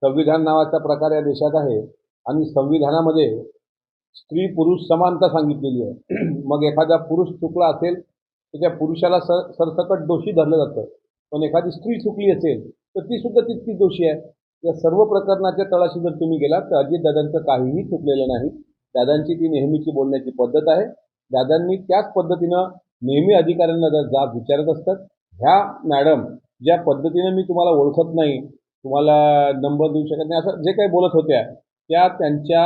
संविधान नावाचा प्रकार या देशात आहे आणि संविधानामध्ये स्त्री पुरुष समानता सांगितलेली आहे. मग एखादा पुरुष चुकला असेल तर त्या पुरुषाला सरसकट दोषी धरलं जातं, पण एखादी स्त्री चुकली असेल तर ती सुद्धा तितकीच दोषी आहे. या सर्व प्रकरणाच्या तळाशी जर तुम्ही गेलात तर अजितदादांचं काहीही चुकलेलं नाही. दादांची ती नेहमीची बोलण्याची पद्धत आहे. दादांनी त्याच पद्धतीनं नेहमी अधिकाऱ्यांना जाब विचारत असतात. ह्या मॅडम ज्या पद्धतीनं मी तुम्हाला ओळखत नाही, तुम्हाला नंबर देऊ शकत नाही, असं जे काही बोलत होत्या त्या त्यांच्या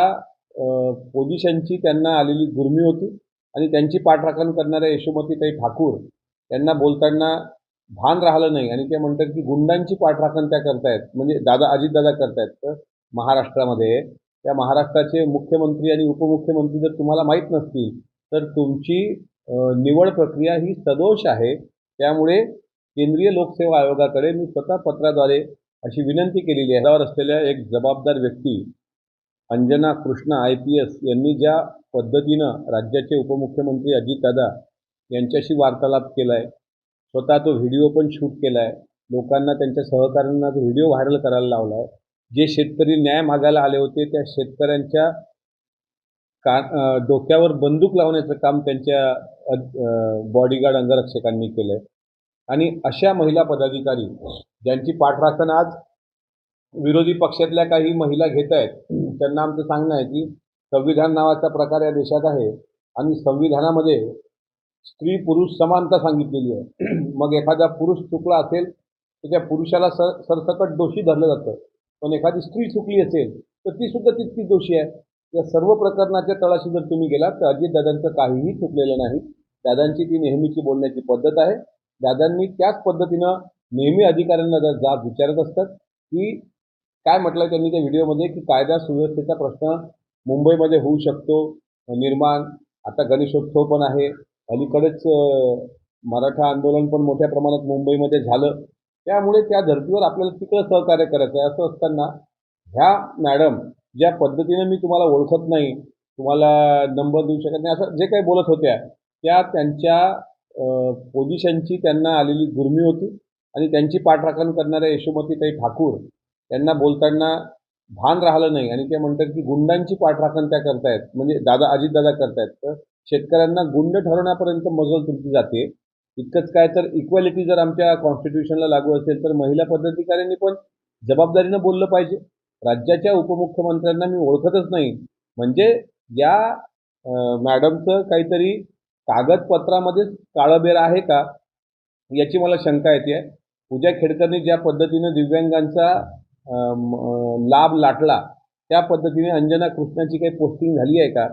पोझिशनची त्यांना आलेली गुर्मी होती आणि त्यांची पाठराखण करणाऱ्या यशोमतीताई ठाकूर त्यांना बोलताना भान राहिलं नाही आणि ते म्हणतात की गुंडांची पाठराखण त्या करतायत, म्हणजे अजितदादा करतायत. तर महाराष्ट्रामध्ये त्या महाराष्ट्राचे मुख्यमंत्री आणि उपमुख्यमंत्री जर तुम्हाला माहीत नसतील तर तुमची निवड प्रक्रिया ही सदोष आहे. त्यामुळे केंद्रीय लोकसेवा आयोगाकडे मी स्वतः पत्राद्वारे अशी विनंती केलेली आहे. पदावर असलेल्या एक जबाबदार व्यक्ती अंजना कृष्णा IPS यांनी ज्या पद्धतीनं राज्याचे उपमुख्यमंत्री अजितदादा यांच्याशी वार्तालाप केला आहे, स्वतः तो व्हिडिओ पण शूट केला आहे, लोकांना त्यांच्या सहकाऱ्यांना तो व्हिडिओ व्हायरल करायला लावला आहे. जे शेतकरी न्याय मागायला आले होते त्या शेतकऱ्यांच्या डोक्यावर बंदूक लावण्याचं काम त्यांच्या बॉडीगार्ड अंगरक्षकांनी केलं आहे. आणि अशा महिला पदाधिकारी ज्यांची पाठराखण आज विरोधी पक्षातल्या काही महिला घेत आहेत, त्यांना आमचं सांगणं आहे की संविधान नावाचा प्रकार या देशात आहे आणि संविधानामध्ये स्त्री पुरुष समानता सांगितलेली आहे. मग एखादा पुरुष चुकला असेल तर त्या पुरुषाला सरसकट दोषी धरलं जातं, पण एखादी स्त्री चुकली असेल तर ती सुद्धा तितकीच दोषी आहे. या सर्व प्रकरणाच्या तळाशी जर तुम्ही गेलात तर अजितदादांचं काहीही चुकलेलं नाही. दादांची ती नेहमीची बोलण्याची पद्धत आहे. दादांनी त्याच पद्धतीनं नेहमी अधिकाऱ्यांना जाब विचारत असतात. की काय म्हटलं त्यांनी त्या व्हिडिओमध्ये की कायदा सुव्यवस्थेचा प्रश्न मुंबईमध्ये होऊ शकतो निर्माण. आता गणेशोत्सव पण आहे, अलीकडेच मराठा आंदोलन पण मोठ्या प्रमाणात मुंबईमध्ये झालं, त्यामुळे त्या धर्तीवर आपल्याला तिकडं सहकार्य करायचं आहे. असं असताना ह्या मॅडम ज्या पद्धतीनं मी तुम्हाला ओळखत नाही, तुम्हाला नंबर देऊ शकत नाही, असं जे काही बोलत होत्या त्या त्यांच्या पोझिशनची त्यांना आलेली गुर्मी होती आणि त्यांची पाठराखण करणाऱ्या यशोमतीताई ठाकूर त्यांना बोलताना भान राहिलं नाही आणि ते म्हणतात की गुंडांची पाठराखण त्या करतायत, म्हणजे अजितदादा करतायत. तर शेतकऱ्यांना गुंड ठरवण्यापर्यंत मजल तुमची जाते. इतकंच काय तर इक्वॅलिटी जर आमच्या कॉन्स्टिट्यूशनला लागू असेल तर महिला पदाधिकाऱ्यांनी पण जबाबदारीनं बोललं पाहिजे. राज्याच्या उपमुख्यमंत्र्यांना मी ओळखतच नाही म्हणजे या मॅडमचं काहीतरी कागदपत्रामध्येच काळबेर आहे का याची मला शंका येते. पूजा खेडकरनी ज्या पद्धतीनं दिव्यांगांचा लाभ लाटला त्या पद्धतीने अंजना कृष्णाची काही पोस्टिंग झाली आहे का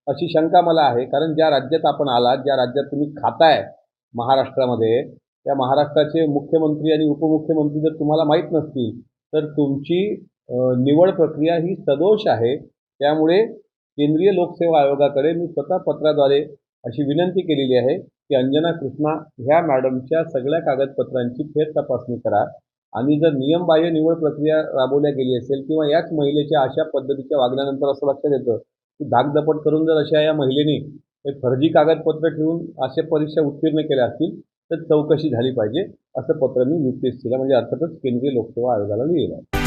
अशी शंका मला आहे. कारण ज्या राज्यात आपण आलात, ज्या राज्यात तुम्ही खाताय महाराष्ट्रामध्ये, त्या महाराष्ट्राचे मुख्यमंत्री आणि उपमुख्यमंत्री जर तुम्हाला माहीत नसतील तर तुमची निवड प्रक्रिया ही सदोष आहे. त्यामुळे केंद्रीय लोकसेवा आयोगाकडे मी स्वतः पत्राद्वारे अशी विनंती केलेली आहे की अंजना कृष्णा ह्या मॅडमच्या सगळ्या कागदपत्रांची फेर तपासणी करा आणि जर नियमबाह्य निवड प्रक्रिया राबवल्या गेली असेल किंवा याच महिलेच्या अशा पद्धतीच्या वागण्यानंतर असं लक्षात येतं की धाकधपट करून जर अशा या महिलेने फर्जी कागदपत्र ठेवून अशा परीक्षा उत्तीर्ण केल्या असतील तर चौकशी झाली पाहिजे, असं पत्र मी UPSCला म्हणजे अर्थातच केंद्रीय लोकसेवा आयोगाला लिहिलं आहे.